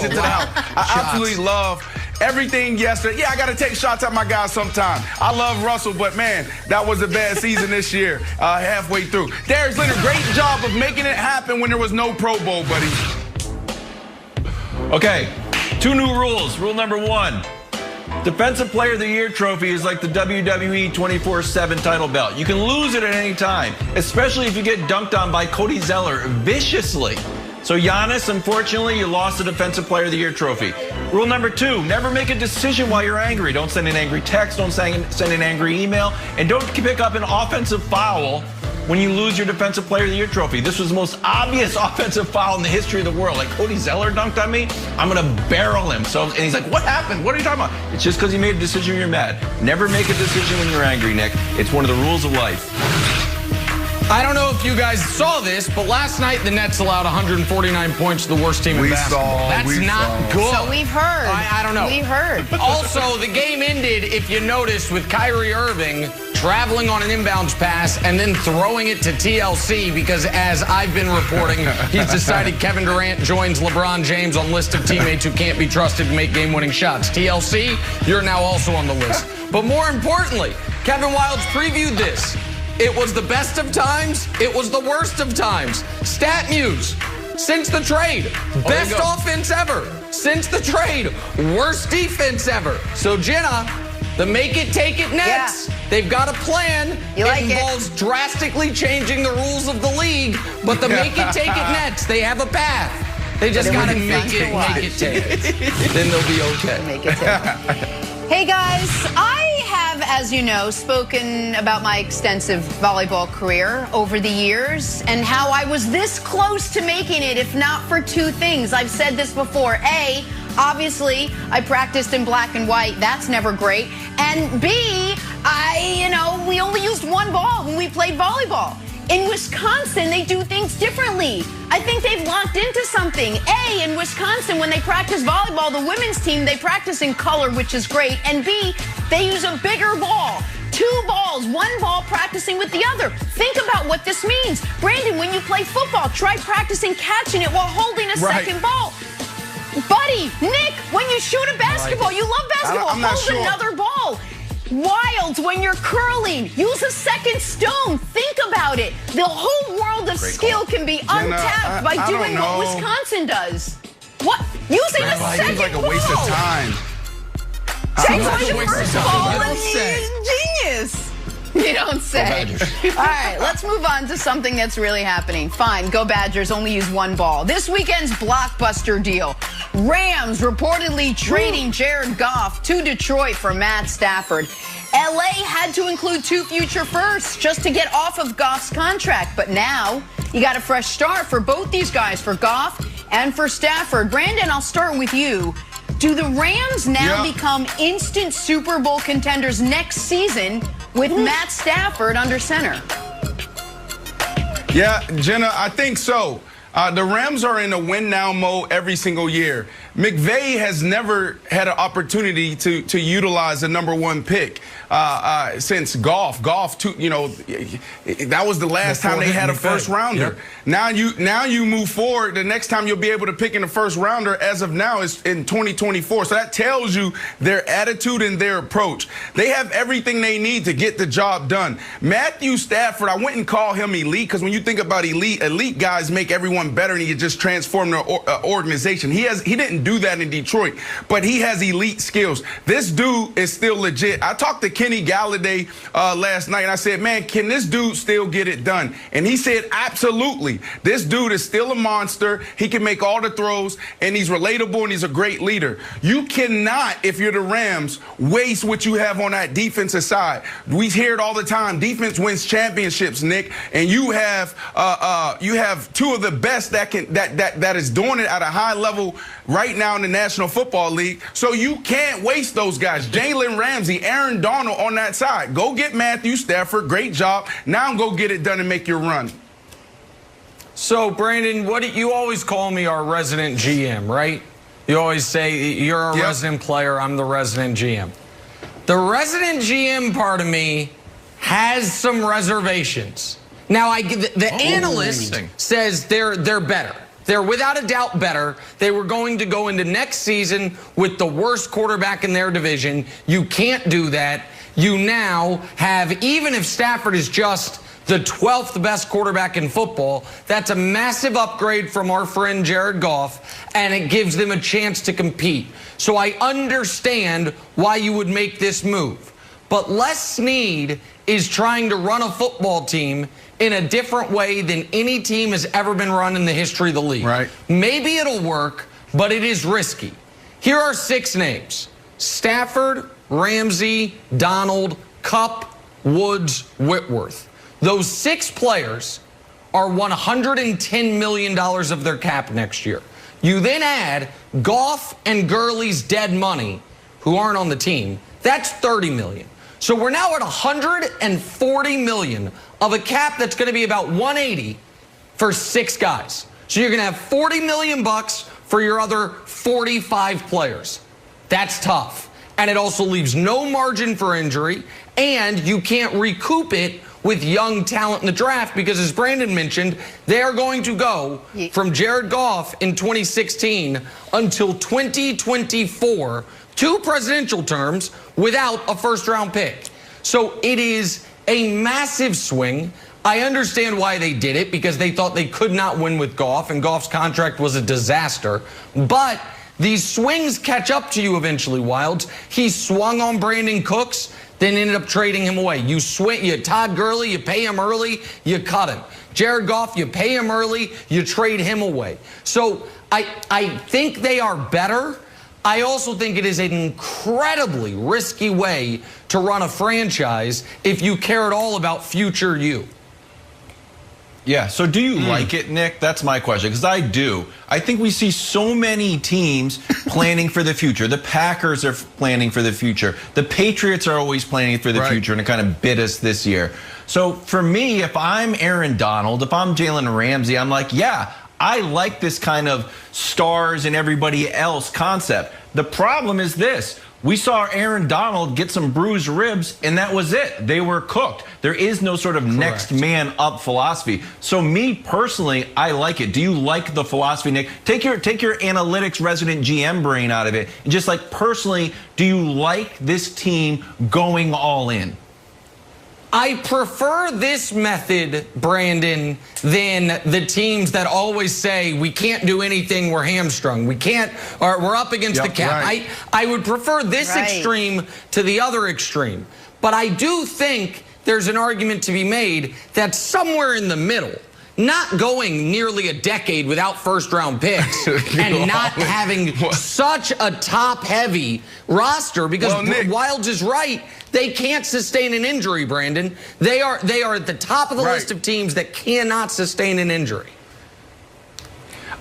it to the house. I absolutely love everything yesterday. Yeah, I got to take shots at my guys sometime. I love Russell, but man, that was a bad season this year, halfway through. Darius Leonard, great job of making it happen when there was no Pro Bowl, buddy. Okay, 2 new rules. Rule number 1. Defensive Player of the Year trophy is like the WWE 24/7 title belt. You can lose it at any time, especially if you get dunked on by Cody Zeller viciously. So Giannis, unfortunately, you lost the Defensive Player of the Year trophy. Rule number 2, never make a decision while you're angry. Don't send an angry text, don't send an angry email, and don't pick up an offensive foul when you lose your Defensive Player of the Year trophy. This was the most obvious offensive foul in the history of the world. Like, Cody Zeller dunked on me, I'm gonna barrel him. And he's like, what happened? What are you talking about? It's just because he made a decision when you're mad. Never make a decision when you're angry, Nick. It's one of the rules of life. I don't know if you guys saw this, but last night the Nets allowed 149 points to the worst team in basketball. That's not good. So we've heard. I don't know. We've heard. Also, the game ended, if you noticed, with Kyrie Irving traveling on an inbounds pass and then throwing it to TLC because, as I've been reporting, he's decided Kevin Durant joins LeBron James on list of teammates who can't be trusted to make game-winning shots. TLC, you're now also on the list. But more importantly, Kevin Wildes previewed this. It was the best of times. It was the worst of times. Stat Muse, since the trade, best offense ever. Since the trade, worst defense ever. So, Jenna, the make it, take it Nets, they've got a plan. It involves drastically changing the rules of the league, but the make it, take it Nets, they have a path. They just got to make it, take it. Then they'll be okay. Make it, take it. Hey, guys, I have, as you know, spoken about my extensive volleyball career over the years and how I was this close to making it, if not for 2 things. I've said this before. A, obviously, I practiced in black and white. That's never great. And B, we only used 1 ball when we played volleyball. In Wisconsin, they do things differently. I think they've locked into something. A, in Wisconsin, when they practice volleyball, the women's team, they practice in color, which is great. And B, they use a bigger ball. 2 balls, 1 ball practicing with the other. Think about what this means. Brandon, when you play football, try practicing catching it while holding a second ball. Buddy, Nick, when you shoot a basketball, you love basketball, hold another ball. Wildes, when you're curling, use a second stone. Think about it. The whole world of skill can be untapped by doing what Wisconsin does. What? Using a second ball. Seems like a waste of time. Take away the first ball and genius. You don't say. All right, let's move on to something that's really happening. Fine, go Badgers, only use 1 ball. This weekend's blockbuster deal. Rams reportedly trading Jared Goff to Detroit for Matt Stafford. LA had to include 2 future firsts just to get off of Goff's contract. But now you got a fresh start for both these guys, for Goff and for Stafford. Brandon, I'll start with you. Do the Rams now become instant Super Bowl contenders next season with Matt Stafford under center? Yeah, Jenna, I think so. The Rams are in a win-now mode every single year. McVay has never had an opportunity to utilize the #1 pick since Goff. Goff, that was the last time they had a first rounder. Yep. Now you move forward. The next time you'll be able to pick in the first rounder, as of now, is in 2024. So that tells you their attitude and their approach. They have everything they need to get the job done. Matthew Stafford, I wouldn't call him elite, because when you think about elite guys make everyone better, and he just transformed the organization. He didn't do that in Detroit, but he has elite skills. This dude is still legit. I talked to Kenny Galladay last night, and I said, man, can this dude still get it done? And he said, absolutely. This dude is still a monster. He can make all the throws, and he's relatable, and he's a great leader. You cannot, if you're the Rams, waste what you have on that defensive side. We hear it all the time. Defense wins championships, Nick, and you have 2 of the best that is doing it at a high level right now in the National Football League. So you can't waste those guys. Jalen Ramsey, Aaron Donald on that side. Go get Matthew Stafford. Great job. Now go get it done and make your run. So, Brandon, you always call me our resident GM, right? You always say you're a resident player, I'm the resident GM. The resident GM part of me has some reservations. Now, the analyst says they're better. They're without a doubt better. They were going to go into next season with the worst quarterback in their division. You can't do that. You now have, even if Stafford is just the 12th best quarterback in football, that's a massive upgrade from our friend Jared Goff, and it gives them a chance to compete. So I understand why you would make this move. But Les Snead is trying to run a football team in a different way than any team has ever been run in the history of the league. Right. Maybe it'll work, but it is risky. Here are 6 names: Stafford, Ramsey, Donald, Kupp, Woods, Whitworth. Those 6 players are $110 million of their cap next year. You then add Goff and Gurley's dead money, who aren't on the team. That's $30 million. So we're now at $140 million of a cap that's going to be about $180 for 6 guys. So you're going to have $40 million bucks for your other 45 players. That's tough. And it also leaves no margin for injury, and you can't recoup it with young talent in the draft because, as Brandon mentioned, they are going to go from Jared Goff in 2016 until 2024, 2 presidential terms, without a first-round pick. So it is a massive swing. I understand why they did it, because they thought they could not win with Goff, and Goff's contract was a disaster. But these swings catch up to you eventually, Wildes. He swung on Brandon Cooks, then ended up trading him away. You Todd Gurley, you pay him early, you cut him. Jared Goff, you pay him early, you trade him away. So I think they are better. I also think it is an incredibly risky way to run a franchise if you care at all about future you. Yeah, so do you like it, Nick? That's my question, because I do. I think we see so many teams planning for the future. The Packers are planning for the future. The Patriots are always planning for the future, and it kind of bit us this year. So for me, if I'm Aaron Donald, if I'm Jalen Ramsey, I'm like, yeah, I like this kind of stars and everybody else concept. The problem is this. We saw Aaron Donald get some bruised ribs, and that was it. They were cooked. There is no sort of next man up philosophy. So me personally, I like it. Do you like the philosophy, Nick? Take your analytics resident GM brain out of it. And just like personally, do you like this team going all in? I prefer this method, Brandon, than the teams that always say we can't do anything, we're hamstrung, we can't, or we're up against the cap. I would prefer this extreme to the other extreme. But I do think there's an argument to be made that somewhere in the middle, not going nearly a decade without first-round picks and not having such a top-heavy roster, because Wildes is right. They can't sustain an injury, Brandon. They are at the top of the list of teams that cannot sustain an injury.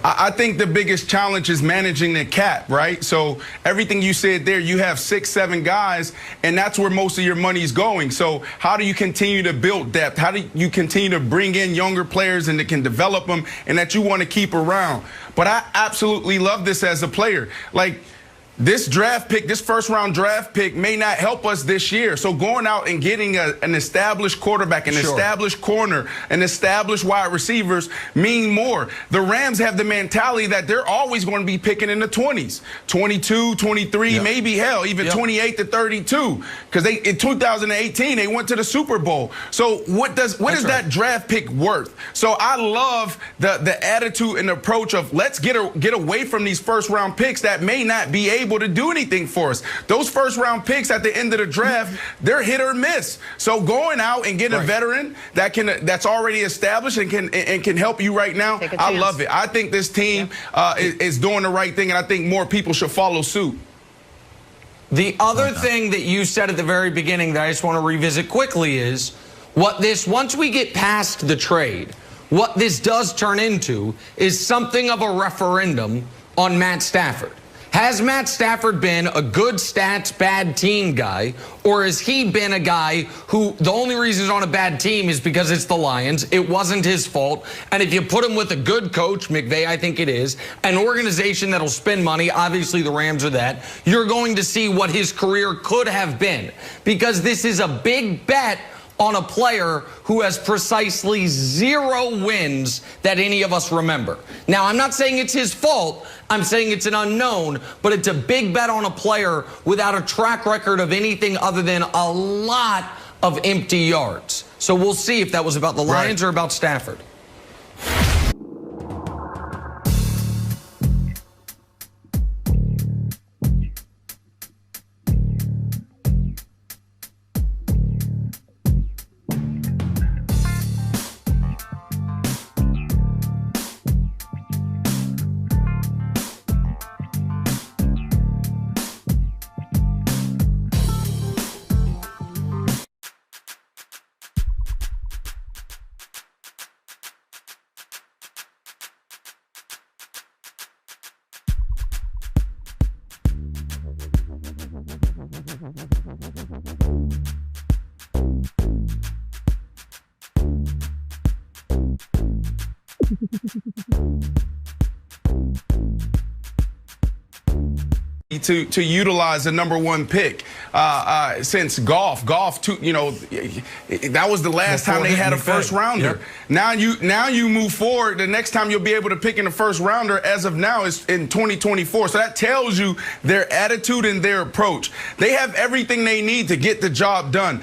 I think the biggest challenge is managing the cap, right? So everything you said there, you have 6, 7 guys, and that's where most of your money is going. So how do you continue to build depth? How do you continue to bring in younger players and that can develop them and that you want to keep around? But I absolutely love this as a player. Like, this draft pick, this first-round draft pick may not help us this year. So going out and getting an established quarterback, an established corner, an established wide receivers mean more. The Rams have the mentality that they're always going to be picking in the 20s, 22, 23, maybe hell, even 28 to 32. Because in 2018, they went to the Super Bowl. So what is that draft pick worth? So I love the attitude and approach of let's get away from these first-round picks that may not be able to do anything for us. Those first-round picks at the end of the draft, they're hit or miss. So going out and getting a veteran that's already established and can help you right now, I love it. I think this team is doing the right thing, and I think more people should follow suit. The other thing that you said at the very beginning that I just want to revisit quickly is once we get past the trade, what this does turn into is something of a referendum on Matt Stafford. Has Matt Stafford been a good stats, bad team guy, or has he been a guy who the only reason he's on a bad team is because it's the Lions? It wasn't his fault. And if you put him with a good coach, McVay, I think it is, an organization that'll spend money, obviously the Rams are that, you're going to see what his career could have been. Because this is a big bet on a player who has precisely 0 wins that any of us remember. Now, I'm not saying it's his fault. I'm saying it's an unknown, but it's a big bet on a player without a track record of anything other than a lot of empty yards. So we'll see if that was about the Lions or about Stafford. To utilize the #1 pick since Goff, that was the last time they had a first rounder. Yep. Now you move forward. The next time you'll be able to pick in the first rounder, as of now, is in 2024. So that tells you their attitude and their approach. They have everything they need to get the job done.